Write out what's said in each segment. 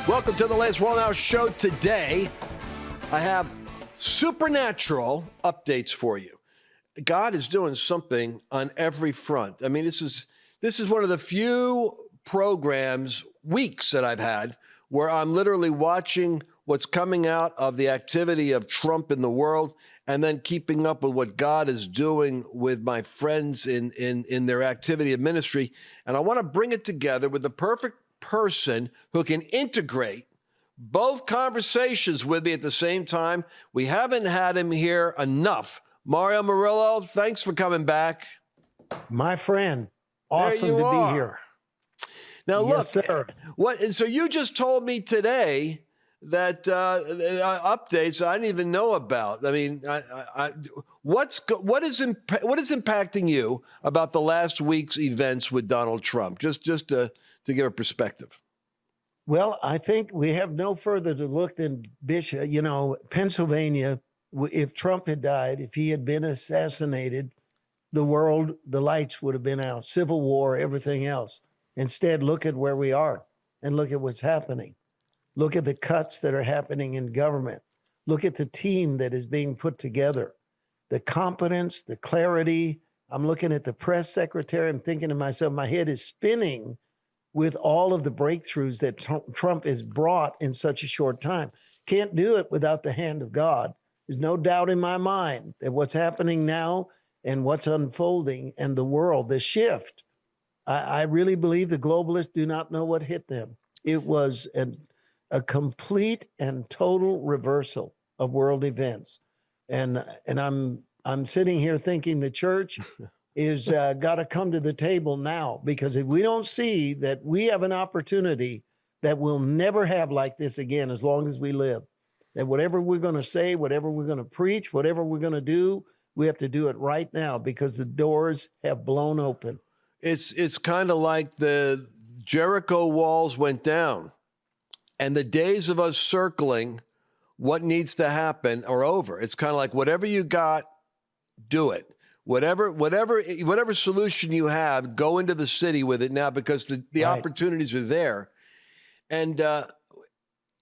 Welcome to the Lance Wallnau Show. Today, I have supernatural updates for you. God is doing something on every front. I mean, this is one of the few weeks that I've had where I'm literally watching what's coming out of the activity of Trump in the world and then keeping up with what God is doing with my friends in their activity of ministry. And I want to bring it together with the perfect person who can integrate both conversations with me at the same time. We haven't had him here enough. Mario Murillo, thanks for coming back. My friend, awesome to be here. Now, yes, look, sir. And so you just told me today that updates I didn't even know about. I mean, what is impacting you about the last week's events with Donald Trump? Just to give a perspective. Well, I think we have no further to look than Bishop. You know, Pennsylvania. If Trump had died, if he had been assassinated, the lights would have been out. Civil war, everything else. Instead, look at where we are and look at what's happening. Look at the cuts that are happening in government. Look at the team that is being put together. The competence, the clarity. I'm looking at the press secretary. I'm thinking to myself, my head is spinning with all of the breakthroughs that Trump has brought in such a short time. Can't do it without the hand of God. There's no doubt in my mind that what's happening now and what's unfolding and the world, the shift, I really believe the globalists do not know what hit them. It was a complete and total reversal of world events. And I'm sitting here thinking the church is got to come to the table now, because if we don't see that we have an opportunity that we'll never have like this again as long as we live, that whatever we're going to say, whatever we're going to preach, whatever we're going to do, we have to do it right now because the doors have blown open. It's kind of like the Jericho walls went down and the days of us circling what needs to happen are over. It's kind of like whatever you got, do it. Whatever solution you have, go into the city with it now because the Right. opportunities are there. And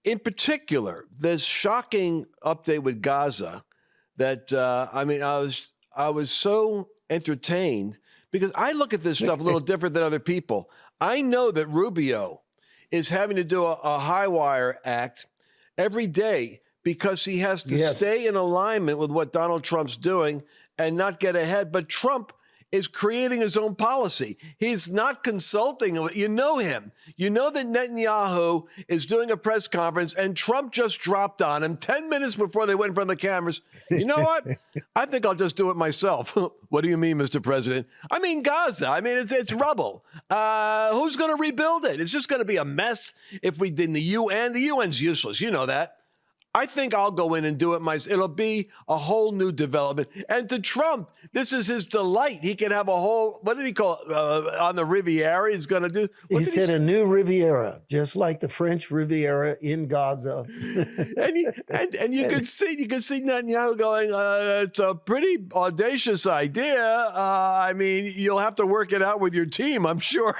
in particular, this shocking update with Gaza that, I was so entertained because I look at this stuff a little different than other people. I know that Rubio is having to do a high wire act every day because he has to stay in alignment with what Donald Trump's doing and not get ahead. But Trump is creating his own policy. He's not consulting. You know him. You know that Netanyahu is doing a press conference and Trump just dropped on him 10 minutes before they went in front of the cameras. You know what? I think I'll just do it myself. What do you mean, Mr. President? I mean, Gaza. I mean, it's rubble. Who's going to rebuild it? It's just going to be a mess if we did the UN. The UN's useless. You know that. I think I'll go in and do it myself. It'll be a whole new development. And to Trump, this is his delight. He can have a whole, what did he call it, on the Riviera? He's going to do. He said a new Riviera, just like the French Riviera in Gaza. and you can see Netanyahu going, it's a pretty audacious idea. I mean, you'll have to work it out with your team, I'm sure.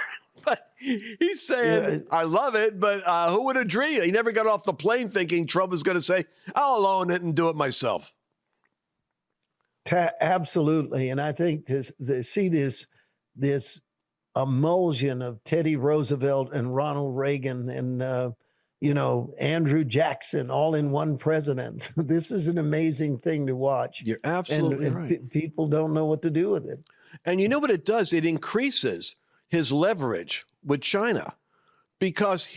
But he's saying, I love it, but who would agree? He never got off the plane thinking Trump was going to say, I'll own it and do it myself. Absolutely. And I think to see this emulsion of Teddy Roosevelt and Ronald Reagan and, Andrew Jackson all in one president. This is an amazing thing to watch. You're absolutely right. People don't know what to do with it. And you know what it does? It increases his leverage with China because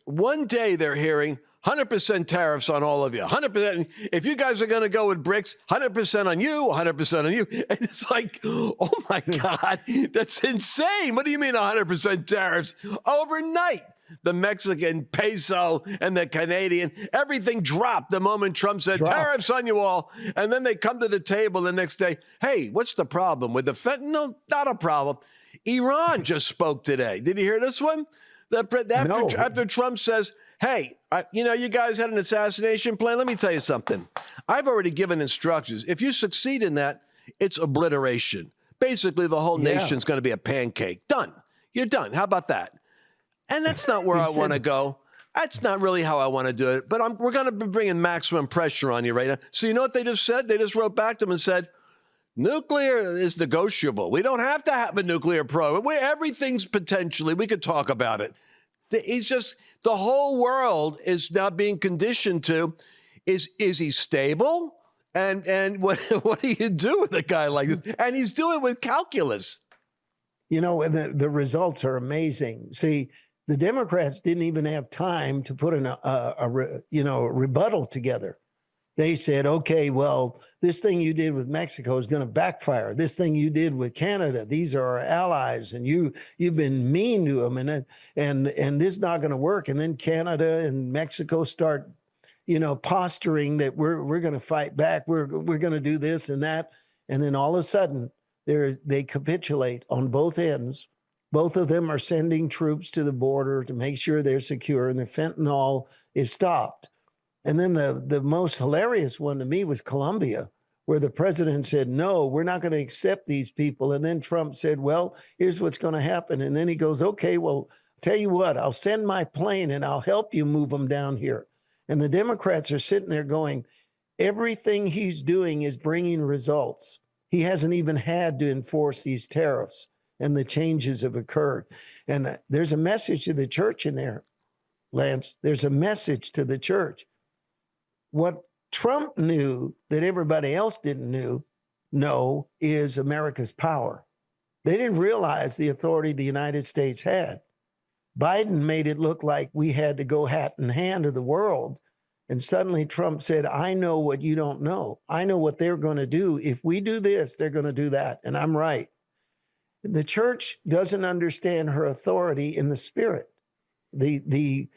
one day they're hearing 100% tariffs on all of you, 100%. If you guys are going to go with BRICS, 100% on you, 100% on you. And it's like, oh my God, that's insane. What do you mean 100% tariffs? Overnight, the Mexican peso and the Canadian, everything dropped the moment Trump said tariffs on you all. And then they come to the table the next day. Hey, what's the problem with the fentanyl? Not a problem. Iran just spoke today. Did you hear this one? After Trump says, hey, you guys had an assassination plan. Let me tell you something. I've already given instructions. If you succeed in that, it's obliteration. Basically, the whole nation's going to be a pancake. Done. You're done. How about that? And that's not where I want to go. That's not really how I want to do it, but we're going to be bringing maximum pressure on you right now. So you know what they just said? They just wrote back to them and said, nuclear is negotiable. We don't have to have a nuclear program. Everything's potentially, we could talk about it. He's just, the whole world is now being conditioned to, is he stable? And what do you do with a guy like this? And he's doing it with calculus. You know, the results are amazing. See, the Democrats didn't even have time to put a rebuttal together. They said, okay, well, this thing you did with Mexico is going to backfire. This thing you did with Canada, these are our allies, and you've been mean to them, and this is not going to work. And then Canada and Mexico start, posturing that we're going to fight back. We're going to do this and that, and then all of a sudden they capitulate on both ends. Both of them are sending troops to the border to make sure they're secure, and the fentanyl is stopped. And then the most hilarious one to me was Colombia, where the president said, no, we're not going to accept these people. And then Trump said, well, here's what's going to happen. And then he goes, okay, well, tell you what, I'll send my plane and I'll help you move them down here. And the Democrats are sitting there going, everything he's doing is bringing results. He hasn't even had to enforce these tariffs, and the changes have occurred. And there's a message to the church in there, Lance. There's a message to the church. What Trump knew that everybody else didn't know is America's power. They didn't realize the authority the United States had. Biden made it look like we had to go hat in hand to the world. And suddenly Trump said, I know what you don't know. I know what they're going to do. If we do this, they're going to do that. And I'm right. The church doesn't understand her authority in the spirit. The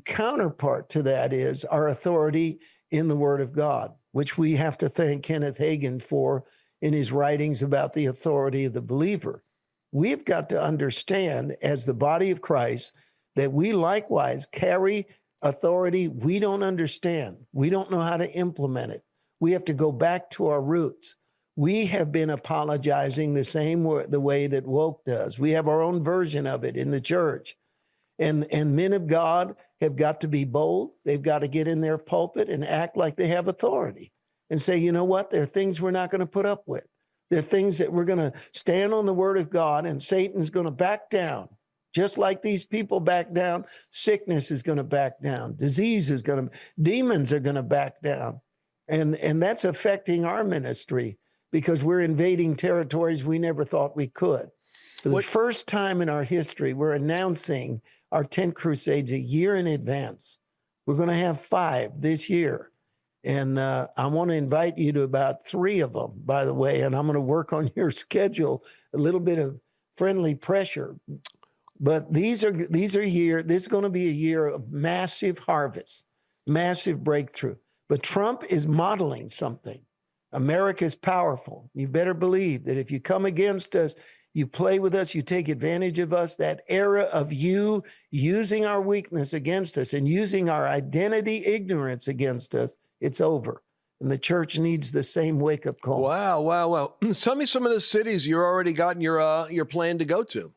counterpart to that is our authority in the Word of God, which we have to thank Kenneth Hagin for in his writings about the authority of the believer. We've got to understand as the body of Christ that we likewise carry authority we don't understand. We don't know how to implement it. We have to go back to our roots. We have been apologizing the way that woke does. We have our own version of it in the church. And men of God have got to be bold. They've got to get in their pulpit and act like they have authority and say, you know what? There are things we're not going to put up with. There are things that we're going to stand on the Word of God, and Satan's going to back down. Just like these people back down, sickness is going to back down. Demons are going to back down. And that's affecting our ministry because we're invading territories we never thought we could. For the first time in our history, we're announcing our tent crusades a year in advance. We're going to have 5 this year. And I want to invite you to about 3 of them, by the way, and I'm going to work on your schedule, a little bit of friendly pressure. But this is going to be a year of massive harvest, massive breakthrough. But Trump is modeling something. America is powerful. You better believe that if you come against us, you play with us, you take advantage of us, that era of you using our weakness against us and using our identity ignorance against us, it's over. And the church needs the same wake-up call. Wow. Tell me some of the cities you're already gotten your plan to go to.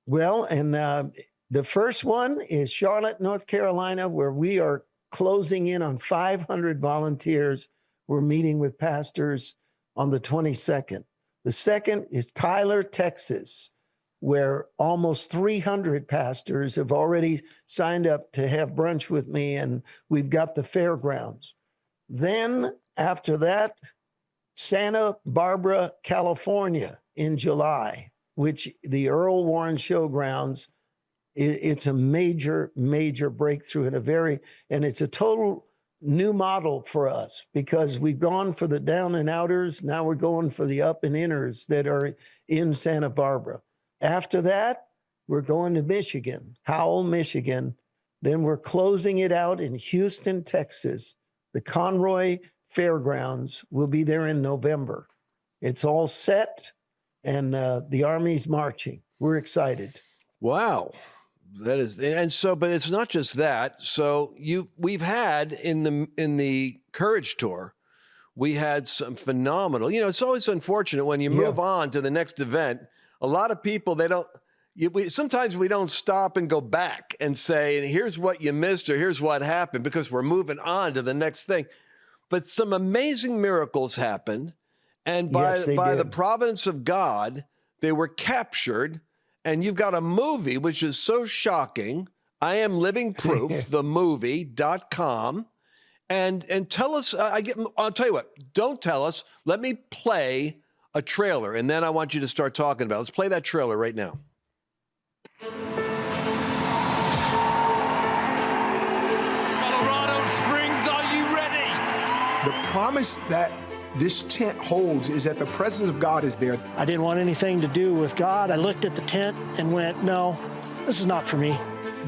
Well, and the first one is Charlotte, North Carolina, where we are closing in on 500 volunteers. We're meeting with pastors on the 22nd. The second is Tyler, Texas, where almost 300 pastors have already signed up to have brunch with me, and we've got the fairgrounds. Then after that, Santa Barbara, California in July, which the Earl Warren Showgrounds, it's a major, major breakthrough and it's a total new model for us because we've gone for the down and outers. Now we're going for the up and inners that are in Santa Barbara. After that, we're going to Michigan, Howell, Michigan. Then we're closing it out in Houston, Texas. The Conroy Fairgrounds will be there in November. It's all set, and the Army's marching. We're excited. Wow. That is, and so, but it's not just that. So we've had in the Courage Tour, we had some phenomenal, it's always unfortunate when you move on to the next event. A lot of people, sometimes we don't stop and go back and say, and here's what you missed or here's what happened, because we're moving on to the next thing. But some amazing miracles happened. And by the providence of God, they were captured. And you've got a movie which is so shocking. I Am Living Proof, themovie.com. And tell us, I'll tell you what, don't tell us. Let me play a trailer, and then I want you to start talking about it. Let's play that trailer right now. Colorado Springs, are you ready? The promise that this tent holds is that the presence of God is there. I didn't want anything to do with God. I looked at the tent and went, no, this is not for me.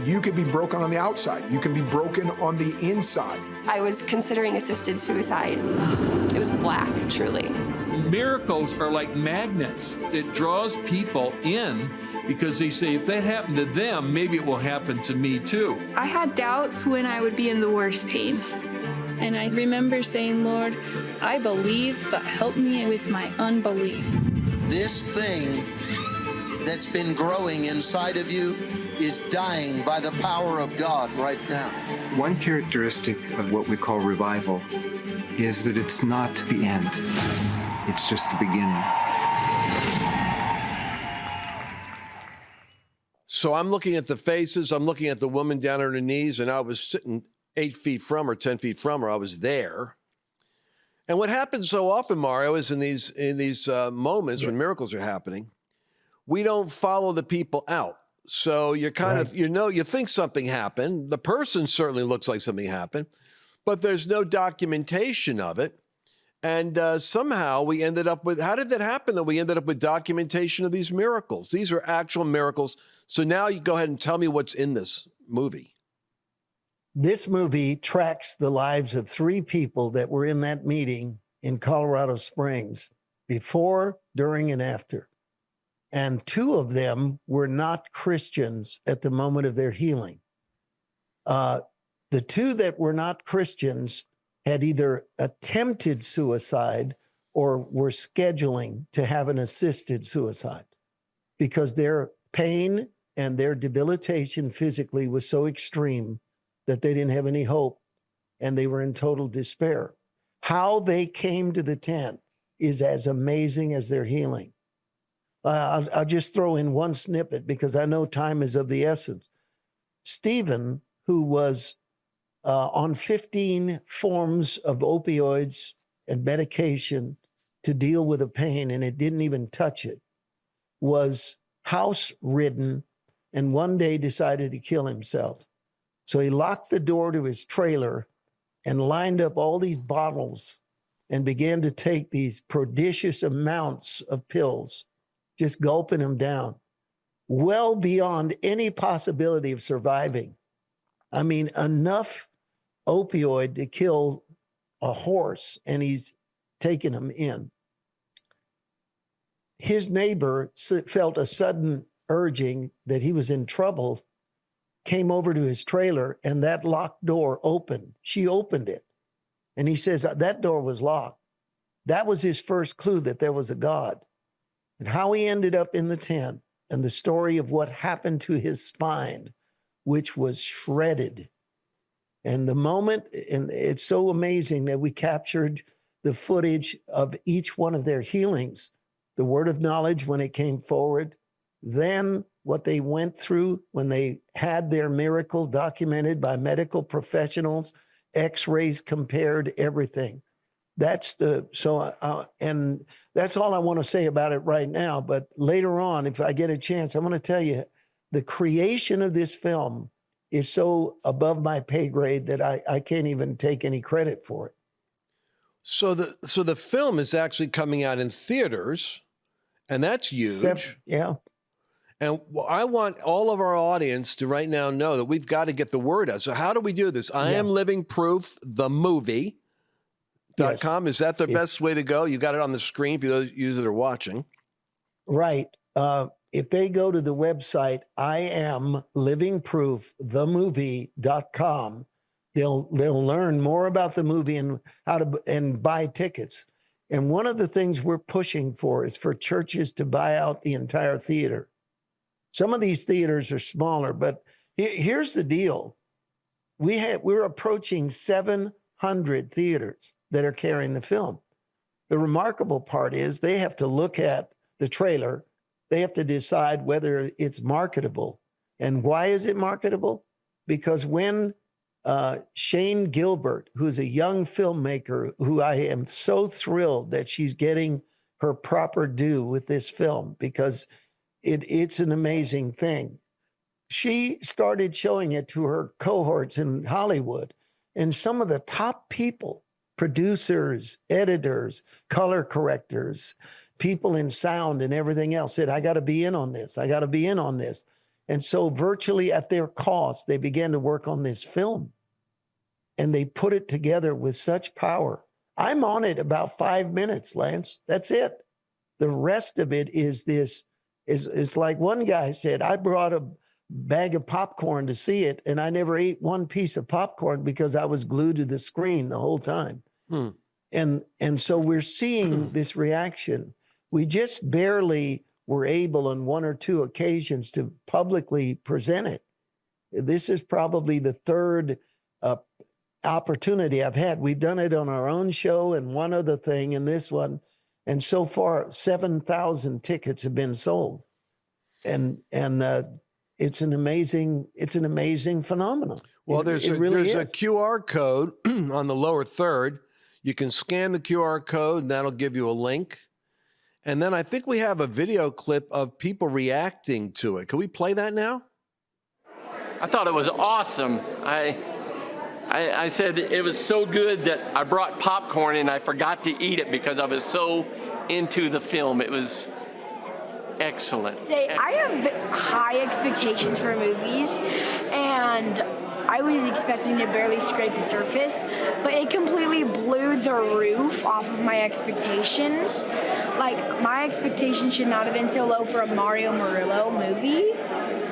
You can be broken on the outside. You can be broken on the inside. I was considering assisted suicide. It was black, truly. Miracles are like magnets. It draws people in because they say, if that happened to them, maybe it will happen to me too. I had doubts when I would be in the worst pain. And I remember saying, Lord, I believe, but help me with my unbelief. This thing that's been growing inside of you is dying by the power of God right now. One characteristic of what we call revival is that it's not the end. It's just the beginning. So I'm looking at the faces. I'm looking at the woman down on her knees, and I was sitting 8 feet from her, 10 feet from her. I was there. And what happens so often, Mario, is in these moments when miracles are happening, we don't follow the people out. So you're kind of, you think something happened. The person certainly looks like something happened, but there's no documentation of it. And somehow we ended up with, how did that happen that we ended up with documentation of these miracles? These are actual miracles. So now you go ahead and tell me what's in this movie. This movie tracks the lives of 3 people that were in that meeting in Colorado Springs before, during, and after. And 2 of them were not Christians at the moment of their healing. The 2 that were not Christians had either attempted suicide or were scheduling to have an assisted suicide because their pain and their debilitation physically was so extreme that they didn't have any hope and they were in total despair. How they came to the tent is as amazing as their healing. I'll just throw in one snippet because I know time is of the essence. Stephen, who was on 15 forms of opioids and medication to deal with the pain, and it didn't even touch it, was house-ridden and one day decided to kill himself. So he locked the door to his trailer and lined up all these bottles and began to take these prodigious amounts of pills, just gulping them down, well beyond any possibility of surviving. I mean, enough opioid to kill a horse, and he's taking them in. His neighbor felt a sudden urging that he was in trouble, came over to his trailer, and that locked door opened. She opened it. And he says that door was locked. That was his first clue that there was a God. And how he ended up in the tent and the story of what happened to his spine, which was shredded. And the moment, and it's so amazing that we captured the footage of each one of their healings, the word of knowledge when it came forward, then what they went through when they had their miracle documented by medical professionals, x-rays compared, everything. That's and that's all I want to say about it right now. But later on, if I get a chance, I'm going to tell you the creation of this film is so above my pay grade that I can't even take any credit for it. So the film is actually coming out in theaters, and that's huge. Yeah. And I want all of our audience to right now know that we've got to get the word out. So how do we do this? I Am Living Proof, the movie.com. Yes. Is that the best way to go? You got it on the screen for those users that are watching. Right. If they go to the website, I Am Living Proof, themovie.com, they'll learn more about the movie and how to and buy tickets. And one of the things we're pushing for is for churches to buy out the entire theater. Some of these theaters are smaller, but here's the deal. We're approaching 700 theaters that are carrying the film. The remarkable part is they have to look at the trailer. They have to decide whether it's marketable. And why is it marketable? Because when Shane Gilbert, who's a young filmmaker who I am so thrilled that she's getting her proper due with this film, because it's an amazing thing. She started showing it to her cohorts in Hollywood, and some of the top people, producers, editors, color correctors, people in sound and everything else said, I got to be in on this. I got to be in on this. And so virtually at their cost, they began to work on this film. And they put it together with such power. I'm on it about 5 minutes, Lance. That's it. The rest of it is like one guy said, I brought a bag of popcorn to see it, and I never ate one piece of popcorn because I was glued to the screen the whole time. And so we're seeing this reaction. We just barely were able on one or two occasions to publicly present it. This is probably the third opportunity I've had. We've done it on our own show and one other thing and this one. And so far, 7,000 tickets have been sold. And it's an amazing phenomenon. Well, there's a QR code on the lower third. You can scan the QR code, and that'll give you a link. And then I think we have a video clip of people reacting to it. Can we play that now? I thought it was awesome. I said it was so good that I brought popcorn and I forgot to eat it because I was so into the film. It was excellent. I have high expectations for movies, and I was expecting to barely scrape the surface, but it completely blew the roof off of my expectations. Like, my expectations should not have been so low for a Mario Murillo movie.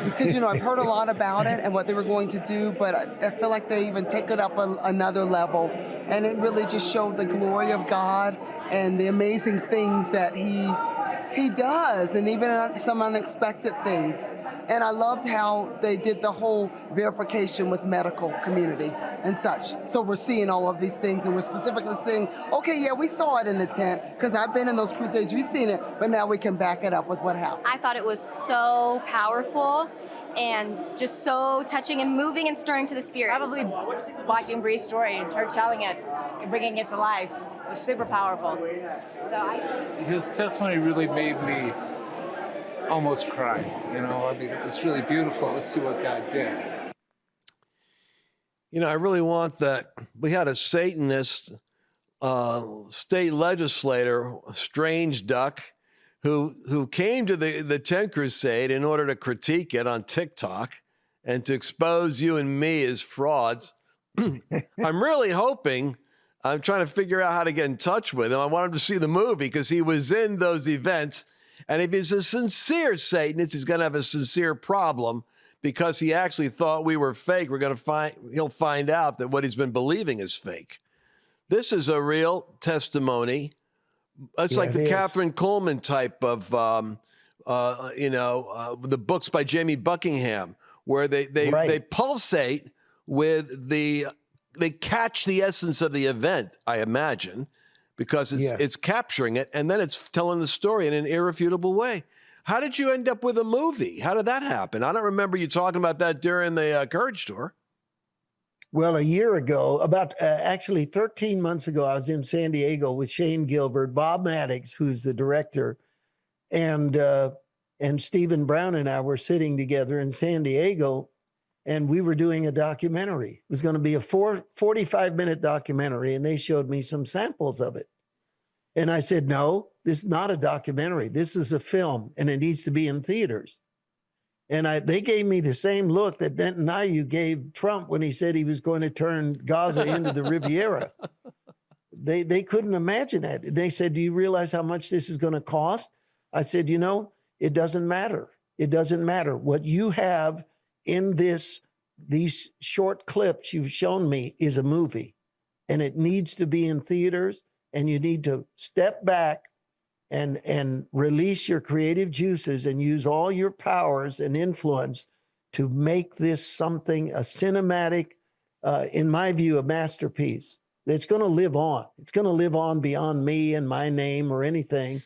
Because, I've heard a lot about it and what they were going to do, but I feel like they even take it up another level. And it really just showed the glory of God and the amazing things that he does, and even some unexpected things. And I loved how they did the whole verification with medical community and such. So we're seeing all of these things, and we're specifically seeing, okay, yeah, we saw it in the tent, because I've been in those crusades, we've seen it, but now we can back it up with what happened. I thought it was so powerful and just so touching and moving and stirring to the spirit. Probably watching Bree's story, her telling it and bringing it to life was super powerful. His testimony really made me almost cry. It was really beautiful to see what God did. I really want that. We had a Satanist state legislator, Strange Duck, who came to the tent crusade in order to critique it on TikTok and to expose you and me as frauds. I'm really hoping. I'm trying to figure out how to get in touch with him. I want him to see the movie because he was in those events. And if he's a sincere Satanist, he's going to have a sincere problem because he actually thought we were fake. He'll find out that what he's been believing is fake. This is a real testimony. It's like the Catherine Coleman type of, the books by Jamie Buckingham, where they pulsate with they catch the essence of the event, I imagine, because it's capturing it, and then it's telling the story in an irrefutable way. How did you end up with a movie? How did that happen? I don't remember you talking about that during the Courage Tour. Well, a year ago, actually 13 months ago, I was in San Diego with Shane Gilbert, Bob Maddox, who's the director, and Stephen Brown and I were sitting together in San Diego, and we were doing a documentary. It was going to be a 45-minute documentary, and they showed me some samples of it. And I said, no, this is not a documentary. This is a film, and it needs to be in theaters. And they gave me the same look that Denton Nayu gave Trump when he said he was going to turn Gaza into the Riviera. They couldn't imagine that. They said, do you realize how much this is going to cost? I said, it doesn't matter. It doesn't matter. What you have in these short clips you've shown me is a movie, and it needs to be in theaters, and you need to step back and release your creative juices and use all your powers and influence to make this something, a cinematic, in my view, a masterpiece that's going to live on. It's going to live on beyond me and my name or anything.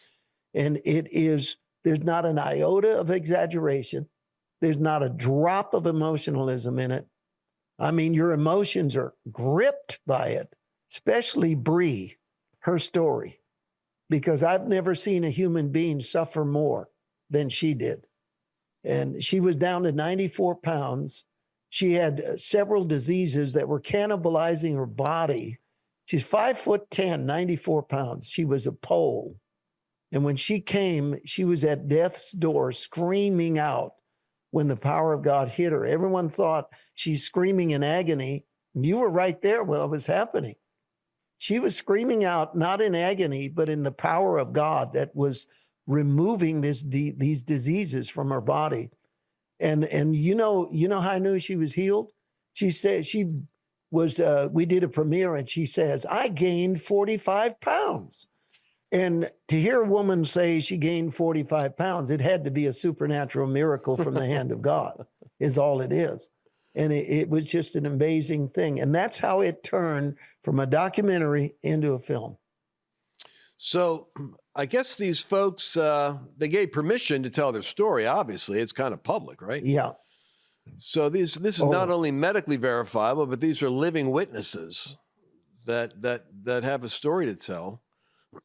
And there's not an iota of exaggeration. There's not a drop of emotionalism in it. I mean, your emotions are gripped by it, especially Bree, her story, because I've never seen a human being suffer more than she did. And she was down to 94 pounds. She had several diseases that were cannibalizing her body. She's 5'10", 94 pounds. She was a pole. And when she came, she was at death's door screaming out when the power of God hit her. Everyone thought she's screaming in agony. You were right there when it was happening. She was screaming out, not in agony, but in the power of God that was removing these diseases from her body. And you know how I knew she was healed? She said we did a premiere and she says, I gained 45 pounds. And to hear a woman say she gained 45 pounds, it had to be a supernatural miracle from the hand of God, is all it is. And it was just an amazing thing. And that's how it turned from a documentary into a film. So I guess these folks, they gave permission to tell their story. Obviously, it's kind of public, right? Yeah. So this is not only medically verifiable, but these are living witnesses that have a story to tell.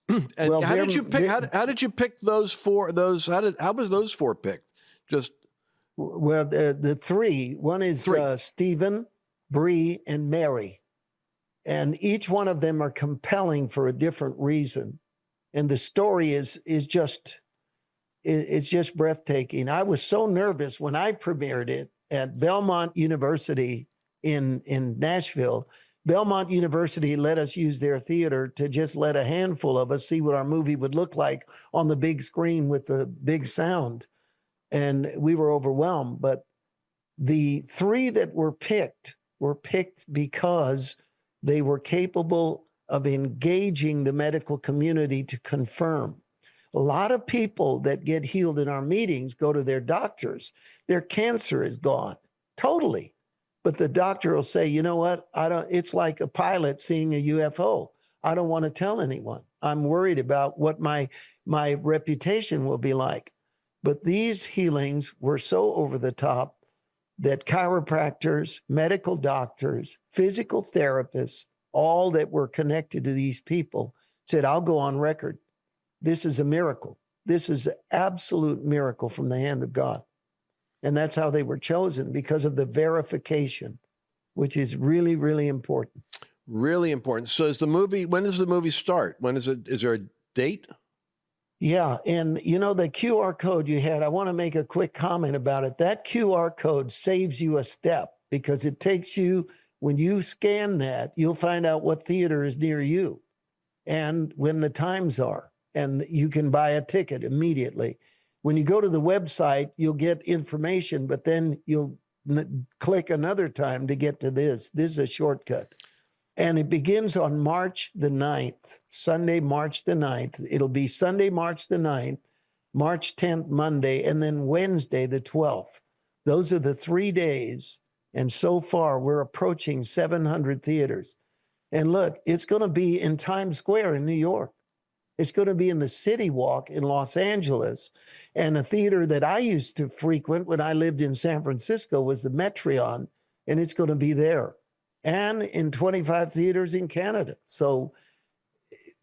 And well, how did you pick those four? How was those four picked? Well, the three. One is Stephen, Bree, and Mary, and each one of them are compelling for a different reason. And the story is just breathtaking. I was so nervous when I premiered it at Belmont University in Nashville. Belmont University let us use their theater to just let a handful of us see what our movie would look like on the big screen with the big sound. And we were overwhelmed. But the three that were picked because they were capable of engaging the medical community to confirm. A lot of people that get healed in our meetings go to their doctors. Their cancer is gone, totally. But the doctor will say, you know what? It's like a pilot seeing a UFO. I don't want to tell anyone. I'm worried about what my reputation will be like. But these healings were so over the top that chiropractors, medical doctors, physical therapists, all that were connected to these people said, I'll go on record. This is a miracle. This is an absolute miracle from the hand of God. And that's how they were chosen, because of the verification, which is really, really important. Really important. So when does the movie start? Is there a date? Yeah. And the QR code you had, I want to make a quick comment about it. That QR code saves you a step, because it takes you, when you scan that, you'll find out what theater is near you and when the times are, and you can buy a ticket immediately. When you go to the website, you'll get information, but then you'll click another time to get to this. This is a shortcut. And it begins on March the 9th, Sunday, March the 9th. It'll be Sunday, March the 9th, March 10th, Monday, and then Wednesday, the 12th. Those are the 3 days. And so far, we're approaching 700 theaters. And look, it's going to be in Times Square in New York. It's going to be in the City Walk in Los Angeles. And a theater that I used to frequent when I lived in San Francisco was the Metreon, and it's going to be there. And in 25 theaters in Canada. So,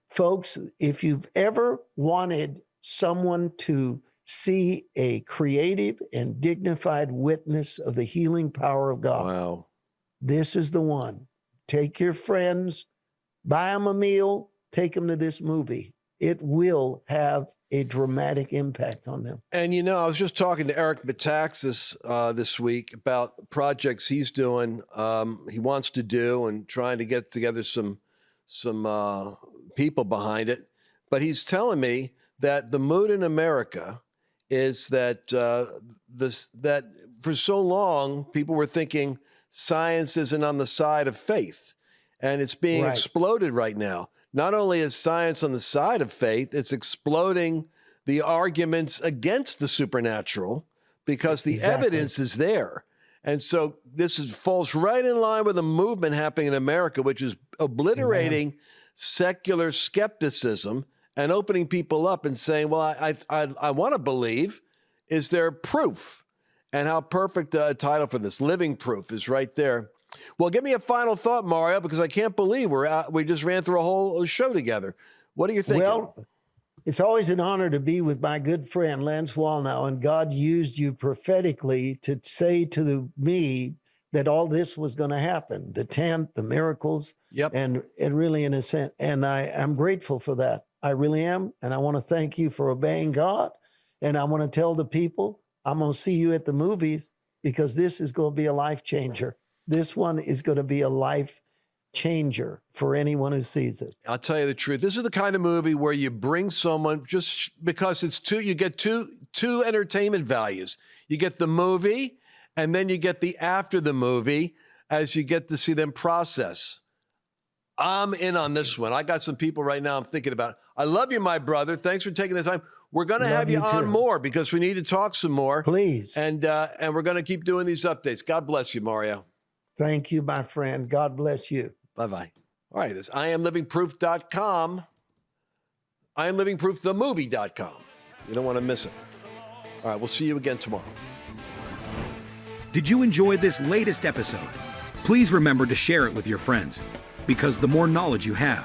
folks, if you've ever wanted someone to see a creative and dignified witness of the healing power of God, wow, this is the one. Take your friends, buy them a meal, take them to this movie. It will have a dramatic impact on them. And I was just talking to Eric Metaxas this week about projects he's doing, he wants to do, and trying to get together some people behind it. But he's telling me that the mood in America is that that for so long people were thinking science isn't on the side of faith, and it's being exploded right now. not only is science on the side of faith, it's exploding the arguments against the supernatural because the evidence is there. And so falls right in line with a movement happening in America, which is obliterating secular skepticism and opening people up and saying, well, I want to believe. Is there proof? And how perfect a title for this, Living Proof, is right there. Well, give me a final thought, Mario, because I can't believe we just ran through a whole show together. What are you thinking? Well, it's always an honor to be with my good friend, Lance Wallnau, and God used you prophetically to say to me that all this was going to happen, the tent, the miracles, and really in a sense, and I'm grateful for that. I really am, and I want to thank you for obeying God, and I want to tell the people, I'm going to see you at the movies because this is going to be a life changer. This one is going to be a life changer for anyone who sees it. I'll tell you the truth. This is the kind of movie where you bring someone just because you get two entertainment values. You get the movie and then you get the after the movie as you get to see them process. I'm in on this one. I got some people right now I'm thinking about. I love you, my brother. Thanks for taking the time. We're going to have you on more because we need to talk some more. Please. And we're going to keep doing these updates. God bless you, Mario. Thank you, my friend. God bless you. Bye-bye. All right, this IamLivingProof.com. IamLivingProofTheMovie.com. You don't want to miss it. All right, we'll see you again tomorrow. Did you enjoy this latest episode? Please remember to share it with your friends, because the more knowledge you have,